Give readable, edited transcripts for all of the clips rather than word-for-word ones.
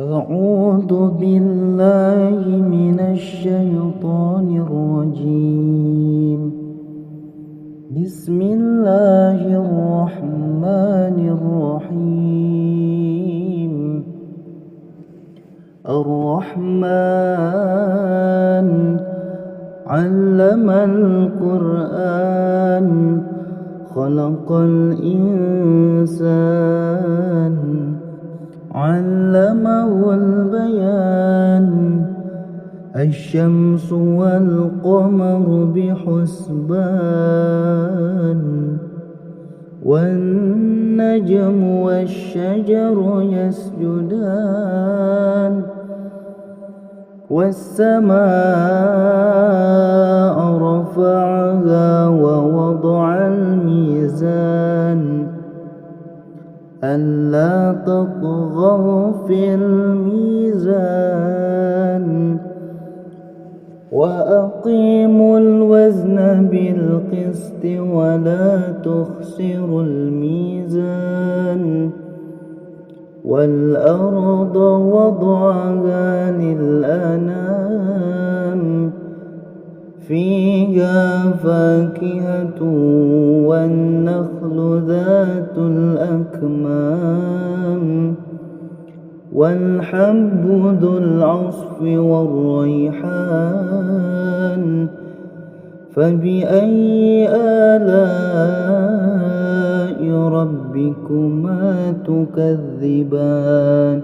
أعوذ بالله من الشيطان الرجيم. بسم الله الرحمن الرحيم. الرحمن علم القرآن خلق الإنسان علمه البيان. الشمس والقمر بحسبان والنجم والشجر يسجدان والسماء رفعها ووضع الميزان ألا تطغوا في الميزان وأقيموا الوزن بالقسط ولا تخسروا الميزان. والأرض وضعها للأنام فيها فاكهة والنخل ذات الأكمام والحب ذو العصف والريحان. فبأي آلاء ربكما تكذبان؟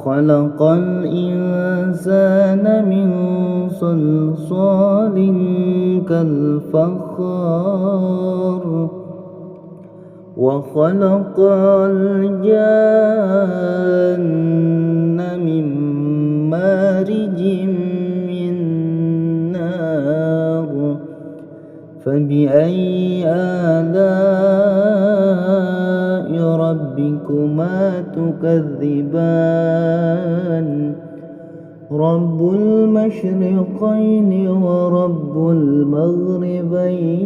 خلق الإنسان من صلصال كالفخار وخلق الجان من مارج من نار. فبأي آلاء ربكما تكذبان؟ رب المشرقين ورب المغربين.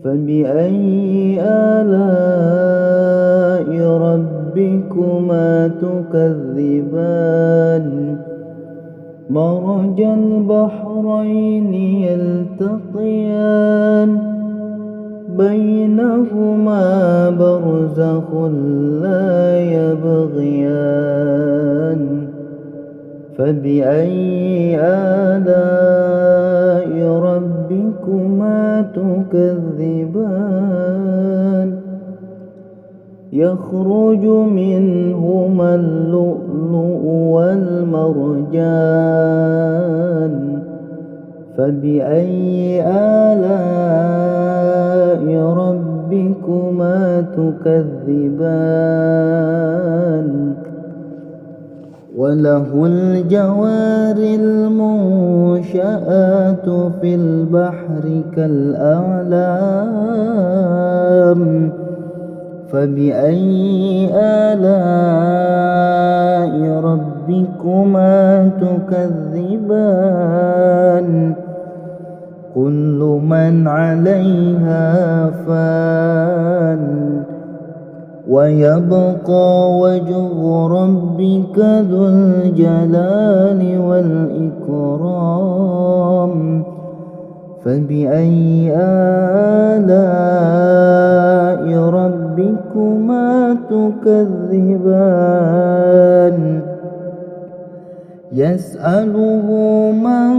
فبأي آلاء ربكما تكذبان؟ مرج البحرين يلتقيان بينهما برزخ لا يبغيان. فبأي آلاء ربكما تكذبان؟ يخرج منهما اللؤلؤ والمرجان. فبأي آلاء ربكما تكذبان؟ وله الجوار المنشآت في البحر كالأعلام. فبأي آلاء ربكما تكذبان؟ كل من عليها فان ويبقى وجه ربك ذو الجلال والإكرام. فبأي آلاء ربكما تكذبان؟ يسأله من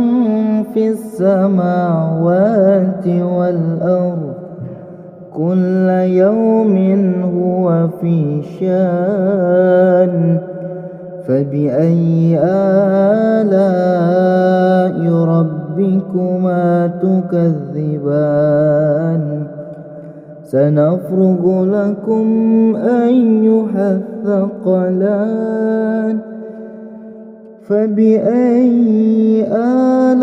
في السماوات والأرض كل يوم هو في شان. فبأي آلاء ربكما تكذبان؟ سنفرغ لكم أيها الثقلان. فبأي آلاء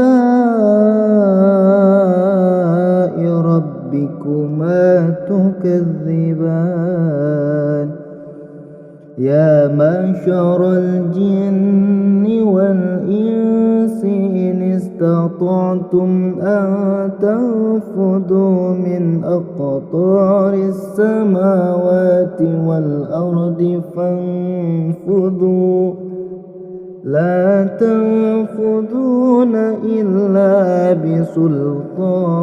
ربكما تكذبان؟ يا معشر الجن والإنس إن استطعتم أن تنفذوا من أقطار السماوات والأرض فانفذوا لا تنفذون إلا بسلطان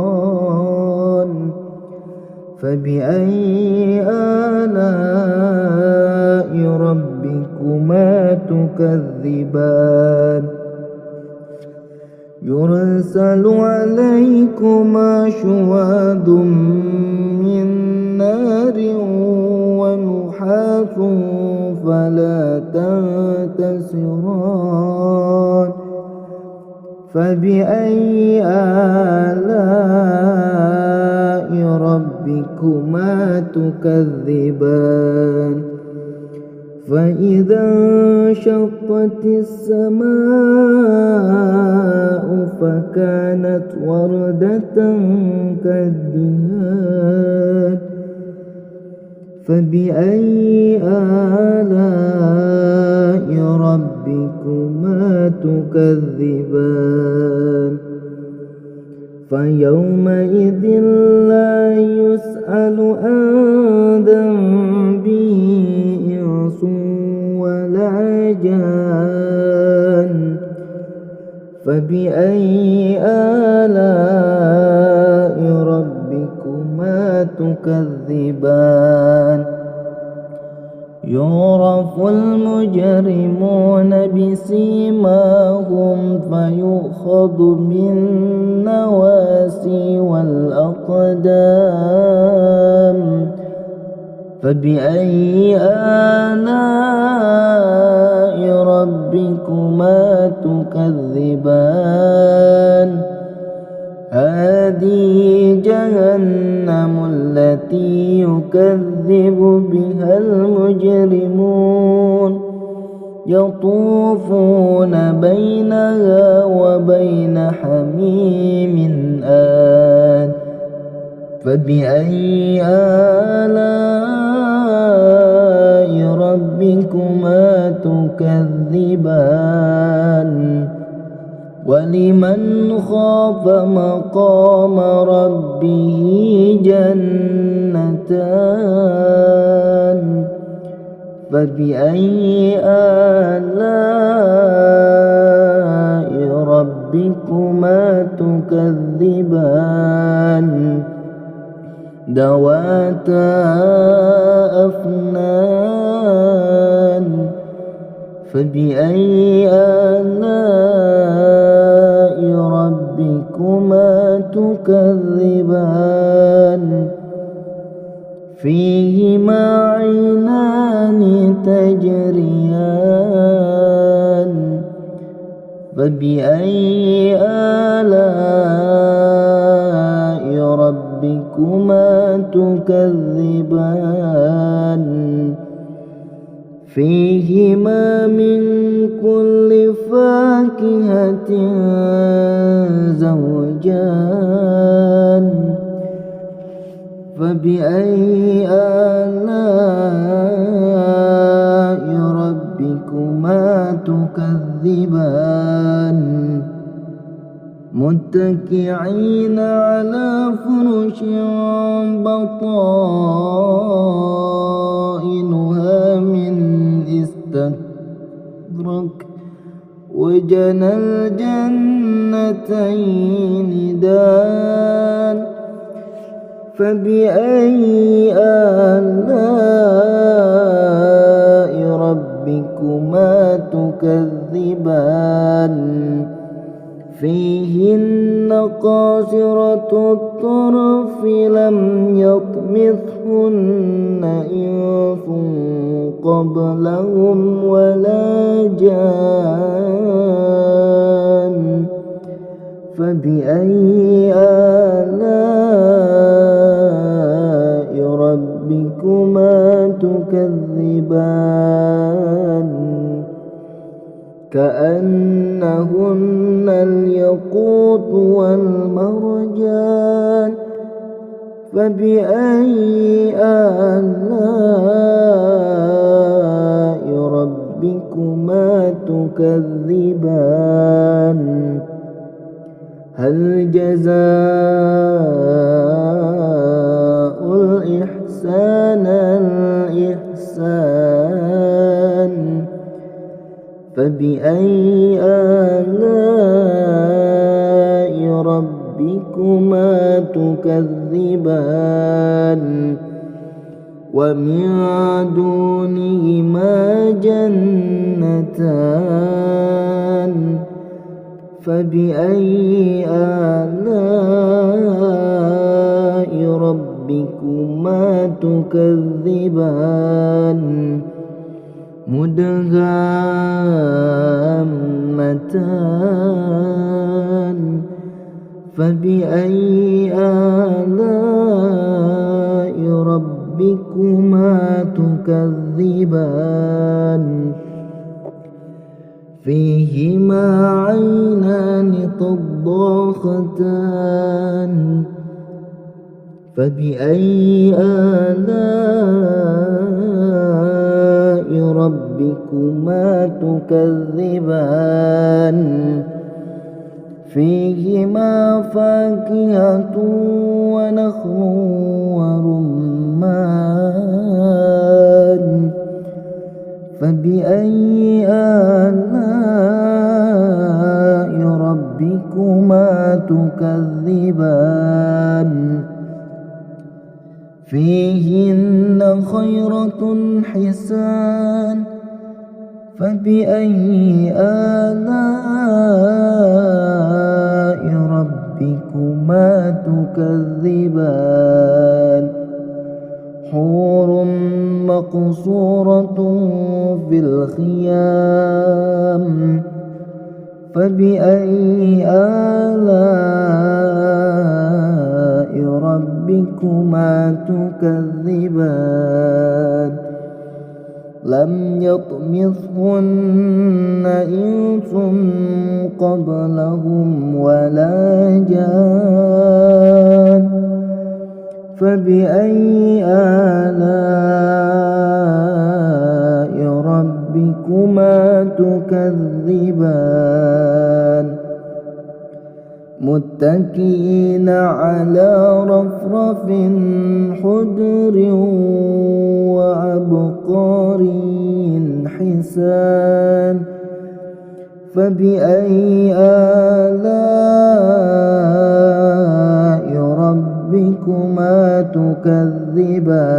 فبأي آلاء ربكما تكذبان يرسل عليكما شواظ من نار ونحاس فلا تنتصران فبأي آلاء ربكما تكذبان فإذا انشقت السماء فكانت وردة كالدهان فبأي آلاء ربكما تكذبان فيومئذ لا يسأل عن ذنبه إنس ولا جان فبأي آلاء ربكما تكذبان يعرف المجرمون بسيماهم فيؤخذ بالنواسي والأقدام فبأي آلاء ربكما تكذبان هذه جهنم التي يكذب بها المجرمون يطوفون بينها وبين حميم آن فبأي آلاء ربكما تكذبان ولمن خاف مقام ربه جنتان فبأي آلاء ربكما تكذبان ذواتا أفنان فبأي آلاء ربكما تكذبان فيهما عينان تجريان فبأي آلاء ربكما تكذبان فيهما من كل فاكهة زوجان فبأي آلاء ربكما تكذبان متكئين على فرش بطائنها من استبرق وجنى الجنتين دان فبأي آلاء ربكما تكذبان فيهن قاصرات الطرف لم يطمثهن إنس قبلهم ولا جان فبأي آلاء ربكما تكذبان كأنهن الياقوت والمرجان فبأي آلاء ربكما تكذبان هل جزاء الإحسان الإحسان فبأي آلاء ربكما تكذبان ومن دونهما جنتان فبأي آلاء ربكما تكذبان مدهامتان فبأي آلاء ربكما تكذبان فيهما عينان تضاختان فبأي آلاء ربكما تكذبان فيهما فاكهة ونخل ورمان فبأي آلاء ربكما تكذبان فيهن خيرة حسان فبأي آلاء ربكما تكذبان حور مقصورة في الخيام فبأي آلاء ربكما تكذبان لم يطمثهن إنس قبلهم ولا جان فبأي آلاء ربكما تكذبان متكئين على رفرف خضر وعبقري حسان فبأي آلاء ربكما تكذبان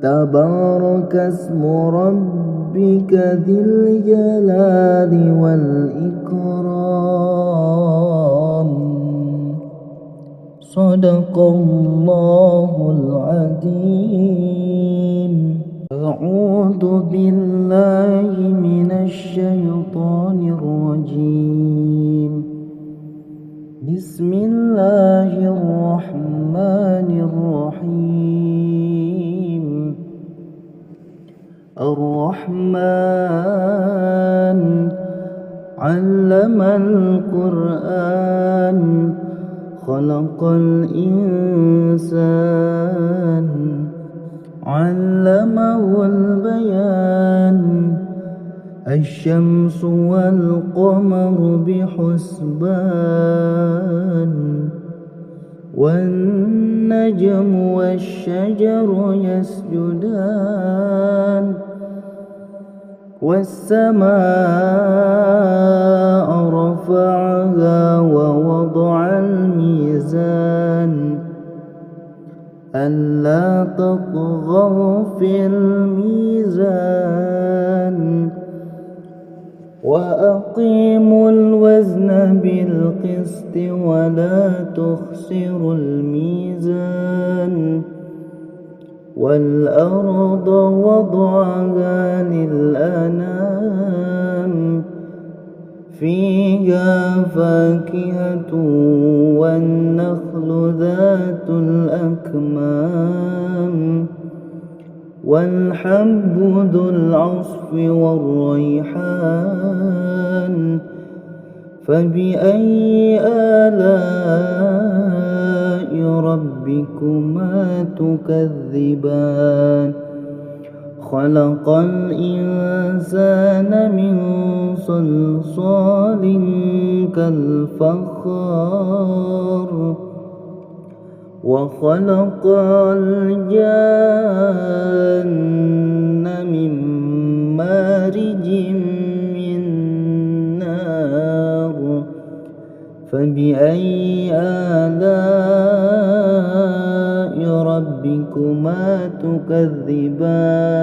تبارك اسم ربك ذي الجلال والإكرام صدق الله العظيم أعوذ بالله من الشيطان الرجيم بسم الله الرحمن الرحيم الرحمن علم القرآن خلق الإنسان علمه البيان الشمس والقمر بحسبان والنجم والشجر يسجدان والسماء رفعها ووضع الميزان ألا تطغوا في الميزان وأقيموا الوزن بالقسط ولا تخسروا الميزان والأرض وضعها للأنام فيها فاكهة والنخل ذات الأكمام والحب ذو العصف والريحان فبأي آلاء ربكما تكذبان خلق الإنسان من صلصال كالفخار وخلق الجان من مارج من نار فبأي آلاء ربكما تكذبان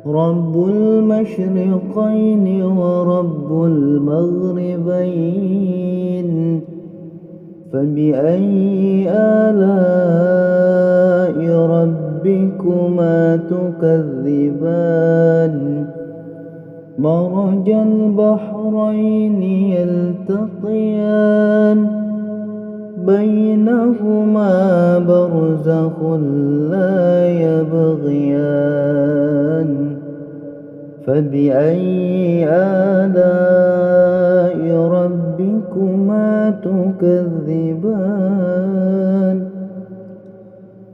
رب المشرقين ورب المغربين فبأي آلاء ربكما تكذبان مرج البحرين يلتقيان بينهما برزخ لا يبغيان فبأي آلاء ربكما تكذبان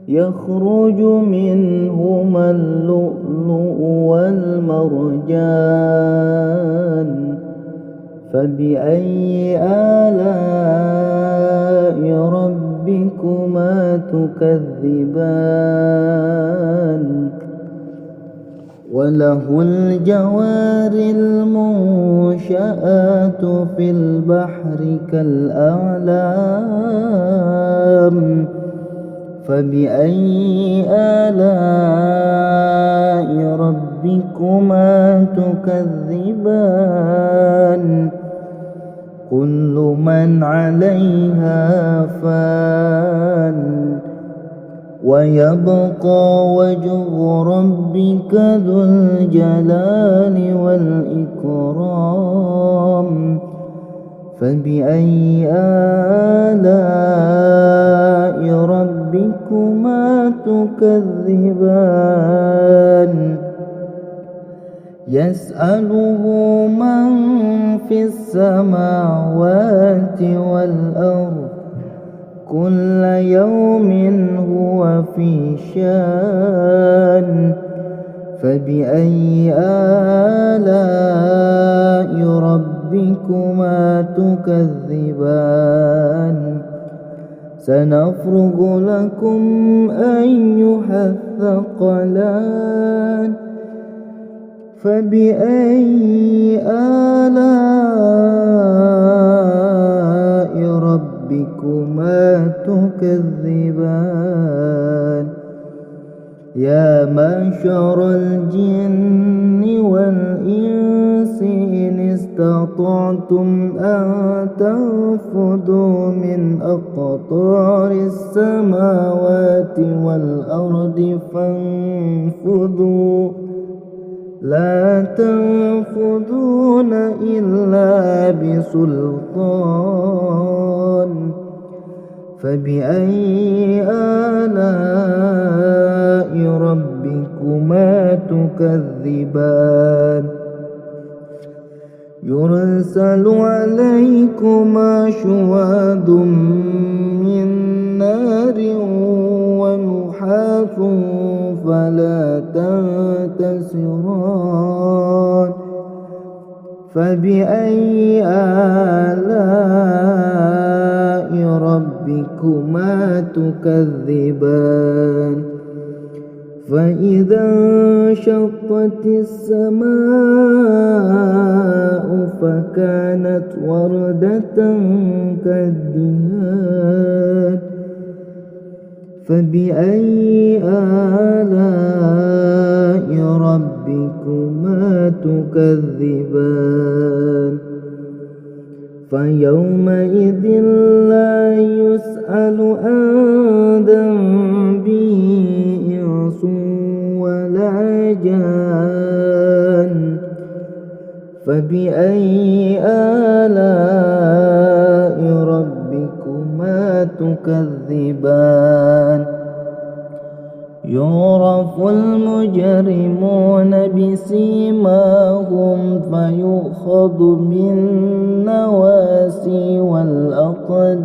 يخرج منهما اللؤلؤ والمرجان فبأي آلاء ربكما تكذبان وله الجوار المنشآت في البحر كالأعلام فبأي آلاء ربكما تكذبان كل من عليها فان ويبقى وجه ربك ذو الجلال والإكرام فبأي آلاء ربكما تكذبان يسأله من في السماوات والأرض كل يوم هو في شان فبأي آلاء ربكما تكذبان سنفرغ لكم أيها الثقلان فبأي آلاء ربكما تكذبان يا معشر الجن والإنس إن استطعتم أن تنفذوا من أقطار السماوات والأرض فانفذوا لا تنفذون إلا بسلطان فبأي آلاء ربكما تكذبان يرسل عليكما شواظ من نار ونحاس فلا تنتصران فبأي آلاء ربكما تكذبان فإذا انشقت السماء فكانت وردة كالدهان فبأي آلاء ربكما تكذبان فيومئذ لا يسأل عن ذنبه إنس ولا جان فبأي آلاء ربكما تكذبان يعرف المجرمون بسيماهم فيؤخذ بالنواسي والأقدام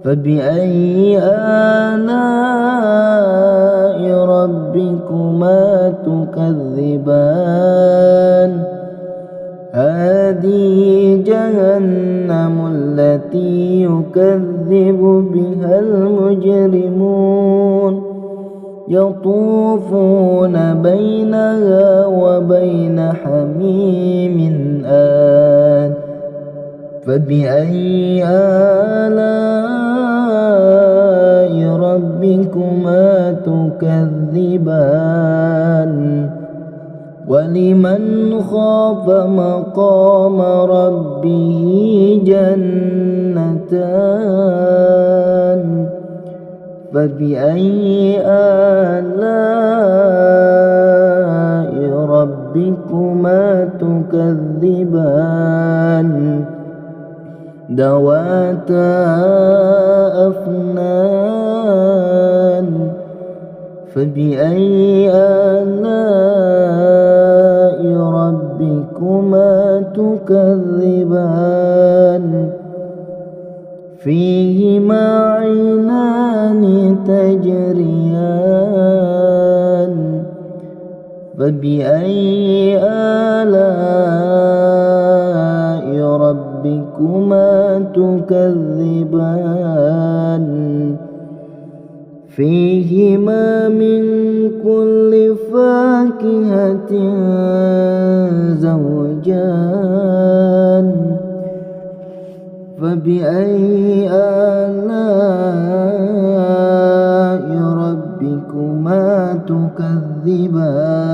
فبأي آلاء ربكما تكذبان هذه جهنم التي يكذب بها المجرمون يطوفون بينها وبين حميم آن فبأي آلاء ربكما تكذبان ولمن خاف مقام ربه جنتان فبأي آلاء ربكما تكذبان ذواتا أفنان فبأي آلاء ربكما تكذبان فيهما عينان تجريان فبأي آلاء ربكما تكذبان فيهما من كل فاكهة زوجان فبأي آلاء ربكما تكذبان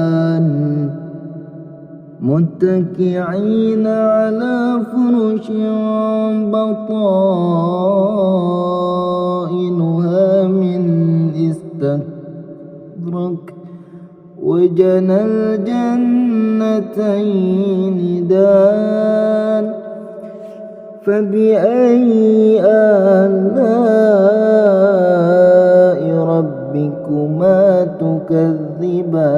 متكئين على فرش بطائنها من استبرق وجنى الجنتين دان فبأي آلاء ربكما تكذبان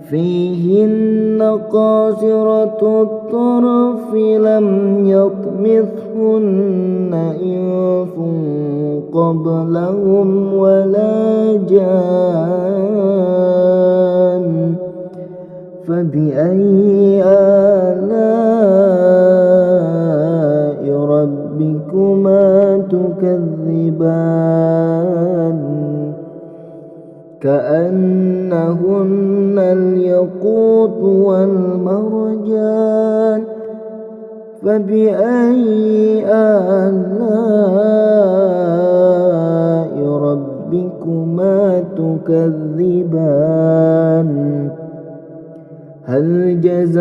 فيهن قاصرات الطرف لم يطمثهن إنس قبلهم ولا جان فبأي آلاء ربكما تكذبان كأنهن الياقوت والمرجان فبأي آلاء ربكما تكذبان هل جزاء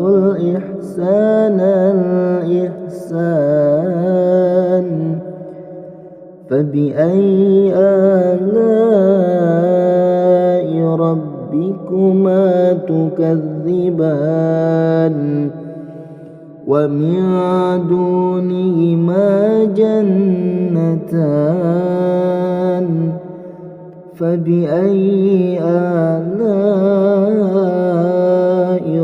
الإحسان الإحسان فبأي آلاء ربكما تكذبان ومن دونهما جنتان فبأي آلاء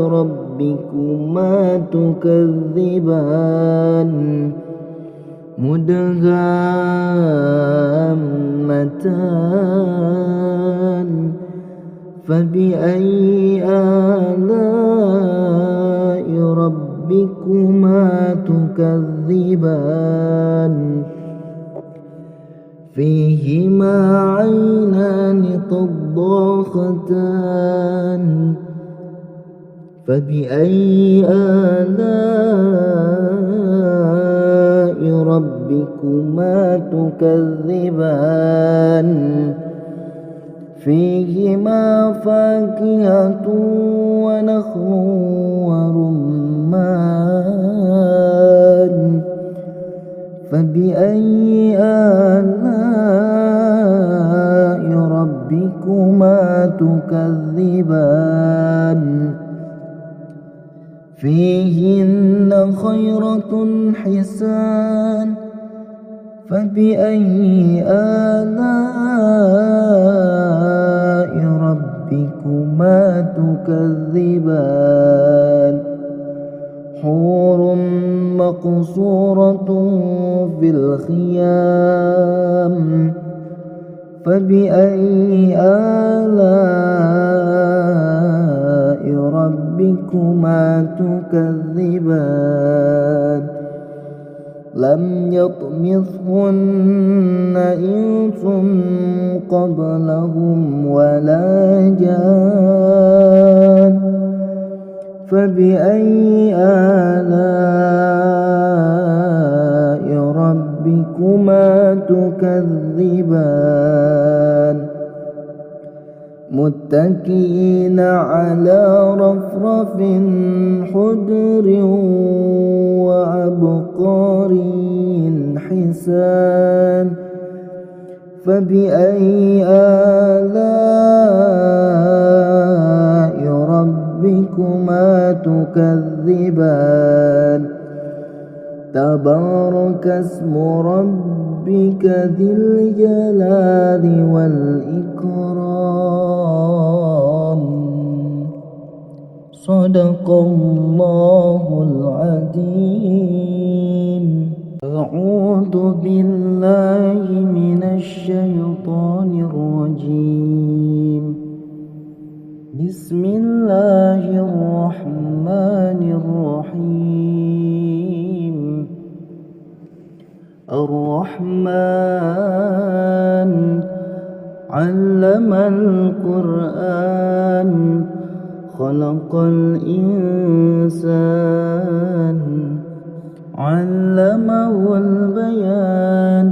ربكما تكذبان مدهامتان فبأي آلاء ربكما تكذبان فيهما عينان تضاختان فبأي آلاء ربكما تكذبان فيهما فاكهة ونخل ورمان فبأي آلاء ربكما تكذبان فيهن خيرة حسان فبأي آلاء ربكما تكذبان حور مقصورة في الخيام فبأي آلاء ربكما تكذبان لم يطمثهن إنس قبلهم ولا جان فبأي آلاء ربكما تكذبان متكئين على رفرف خضر وعبقري حسان فبأي آلاء ربكما تكذبان تبارك اسم ربك ذي الجلال والإكرام صدق الله العظيم. أعوذ بالله من الشيطان الرجيم. بسم الله الرحمن الرحيم. الرحمن علم القرآن خلق الإنسان علمه البيان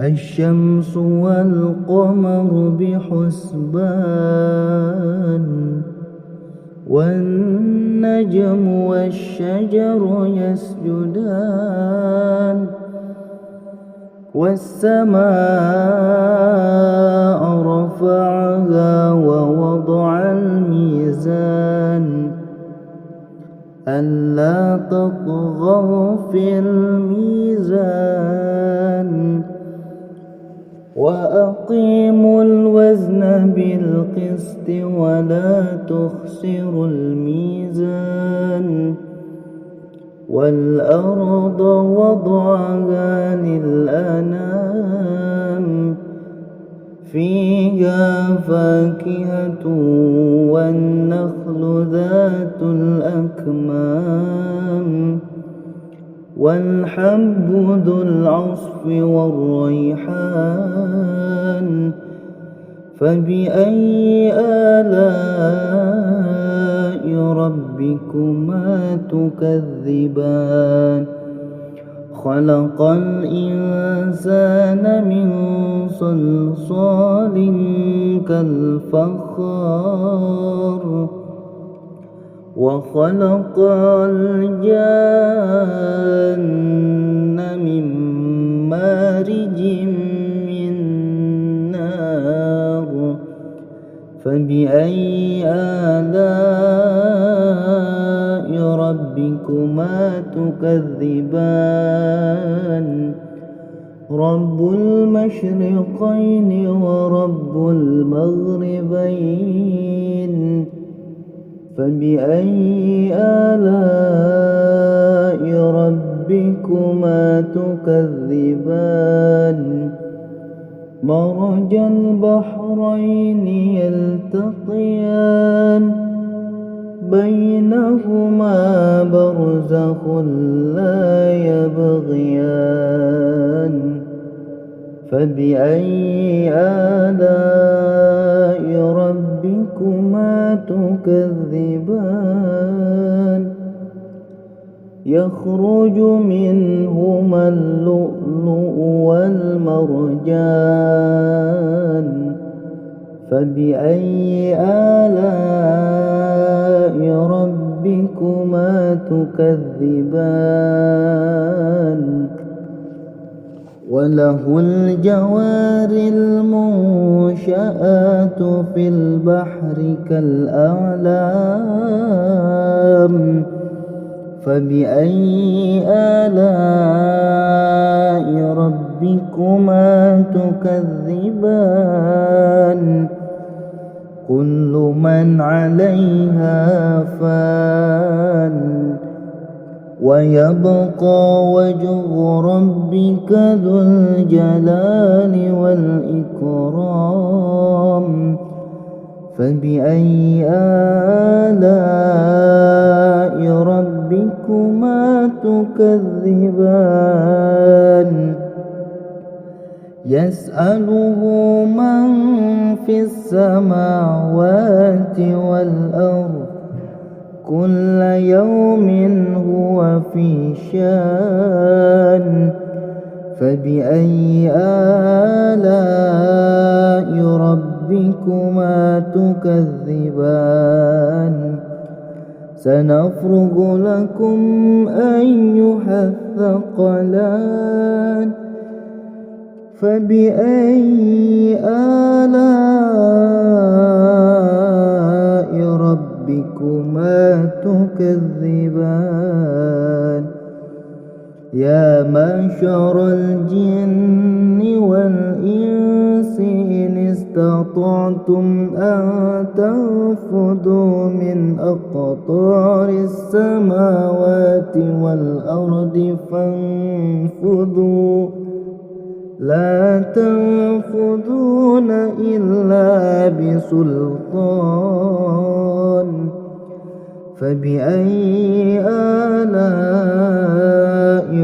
الشمس والقمر بحسبان والنجم والشجر يسجدان والسماء رفعها ووضع الميزان ألا تطغوا في الميزان وأقيموا الوزن بالقسط ولا تخسروا الميزان والأرض وضعها للأنام فيها فاكهة والنخل ذات الأكمام والحب ذو العصف والريحان فبأي آلاء ربكما تكذبان خلق الإنسان من صلصال كالفخار وخلق الجان من مارج من نار فبأي آلاء ربكما تكذبان رب المشرقين ورب المغربين فبأي آلاء ربكما تكذبان مرج البحرين يلتقيان بينهما برزخ لا يبغيان فبأي آلاء ربكما تكذبان يخرج منهما اللؤلؤ والمرجان فبأي آلاء ربكما تكذبان وله الجوار المنشآت في البحر كالأعلام فبأي آلاء ربكما تكذبان كل من عليها فان ويبقى وجه ربك ذو الجلال والإكرام فبأي آلاء ربكما تكذبان يسأله من في السماوات والأرض كل يوم هو في شان فبأي آلاء ربكما تكذبان سنفرغ لكم أيها الثقلان فبأي آلاء ربكما تكذبان يا معشر الجن والإنس إن استطعتم أن تنفذوا من أقطار السماوات والأرض فانفذوا لا تنفذون إلا بسلطان فبأي آلاء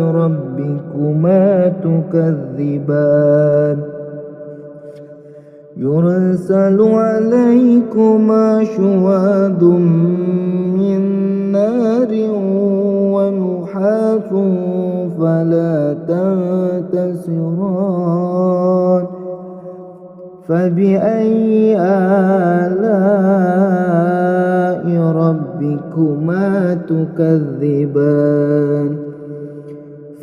ربكما تكذبان يرسل عليكما شواظ من نار ونحاس فلا تنتصران فبأي آلاء ربكما تكذبان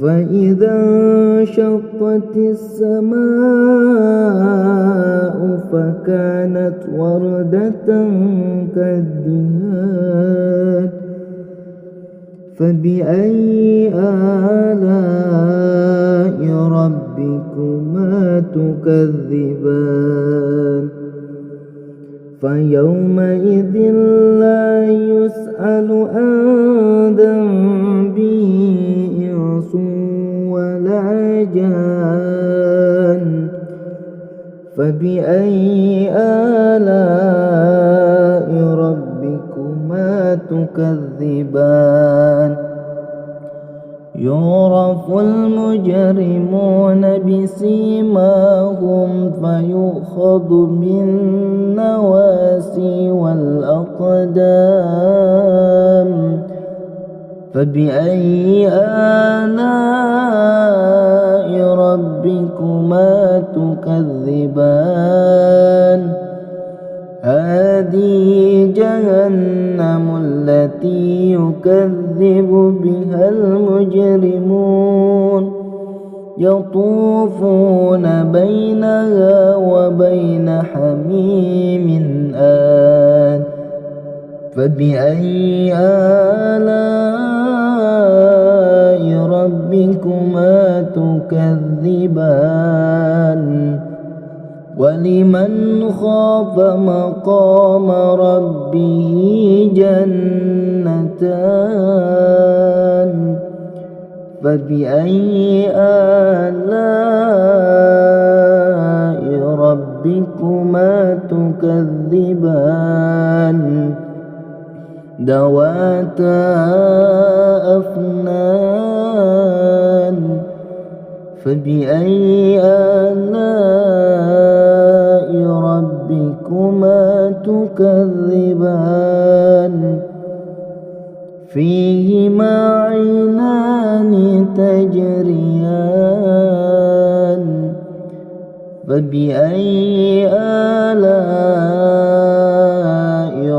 فإذا انشقت السماء فكانت وردة كالدهان فبأي آلاء ربكما تكذبان فيومئذ لا يسأل عن ذنبه إنس ولا جان فبأي آلاء ربكما تكذبان يعرف المجرمون بسيماهم فيؤخذ بالنواسي والأقدام فبأي آلاء ربكما تكذبان هذه جهنم التي يكذب بها المجرمون يطوفون بينها وبين حميم آن فبأي آلاء ربكما تكذبان ولمن خاف مقام ربه جنتان فبأي آلاء ربكما تكذبان ذواتا أفنان فبأي آلاء ربكما تكذبان فيهما عينان تجريان فبأي آلاء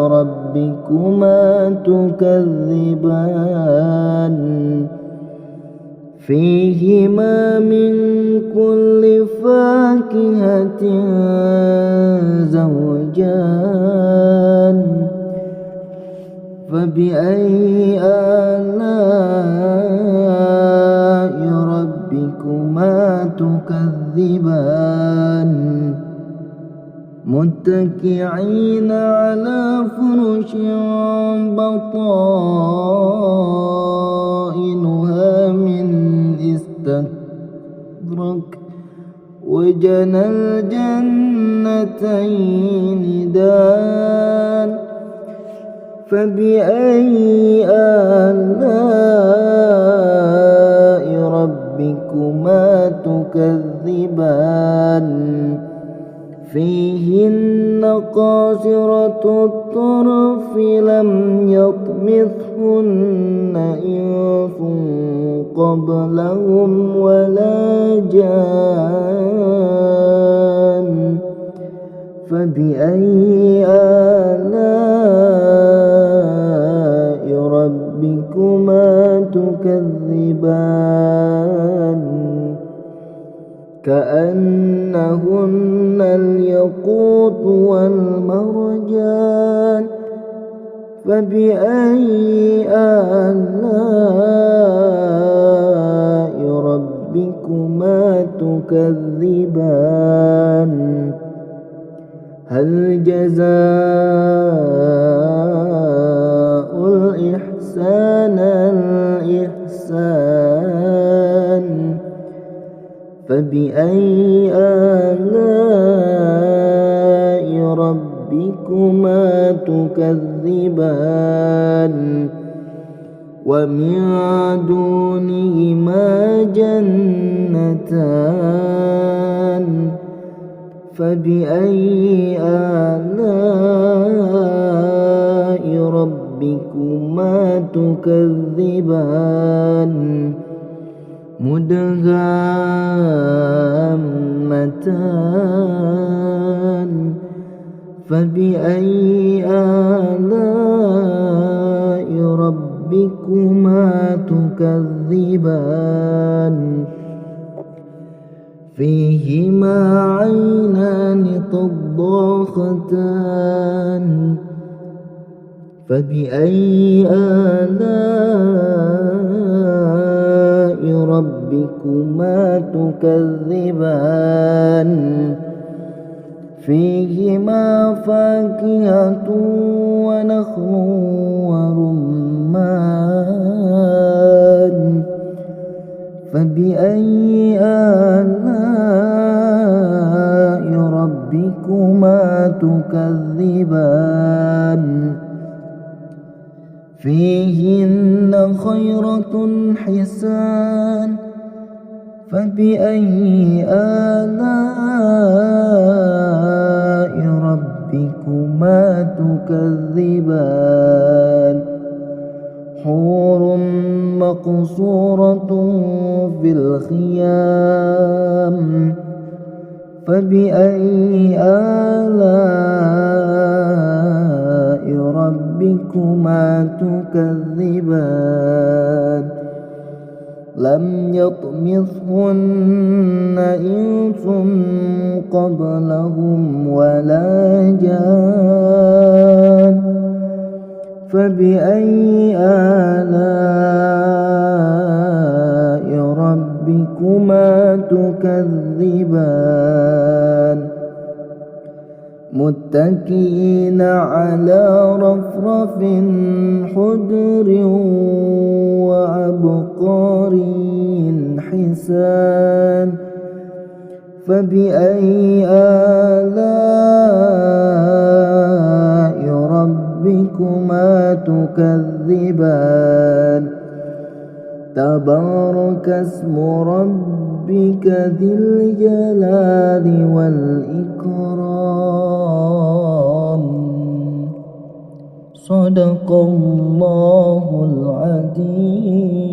ربكما تكذبان فيهما من كل فاكهة زوجان فبأي آلاء ربكما تكذبان متكئين على فرش بطائنها خزائنها من استبرق وجنى الجنتين دان فبأي آلاء ربكما تكذبان فيهن قاصرات الطرف لم يطمثهن إنس قبلهم ولا جان فبأي آلاء ربكما تكذبان كأنهن الياقوت والمرجان فبأي آلاء ربكما تكذبان هل جزاء الإحسان الإحسان فبأي آلاء ربكما تكذبان ومن دونهما جنتان فبأي آلاء ربكما تكذبان مدهامتان فبأي آلاء ربكما تكذبان فيهما عينان تضاختان فبأي آلاء ربكما تكذبان فيهما فاكهة ونخل ورمان فبأي آلاء ربكما تكذبان فيهن خيرة حسان فبأي آلاء ربكما تكذبان حور مقصورة في الخيام فبأي آلاء ربكما تكذبان لم يطمثهن إنس قبلهم ولا جان فبأي آلاء ربكما تكذبان متكئين على رفرف خضر وعبقري حسان فبأي آلاء ربكما تكذبان تبارك اسم ربك ذي الجلال والإكرام صدق الله العظيم.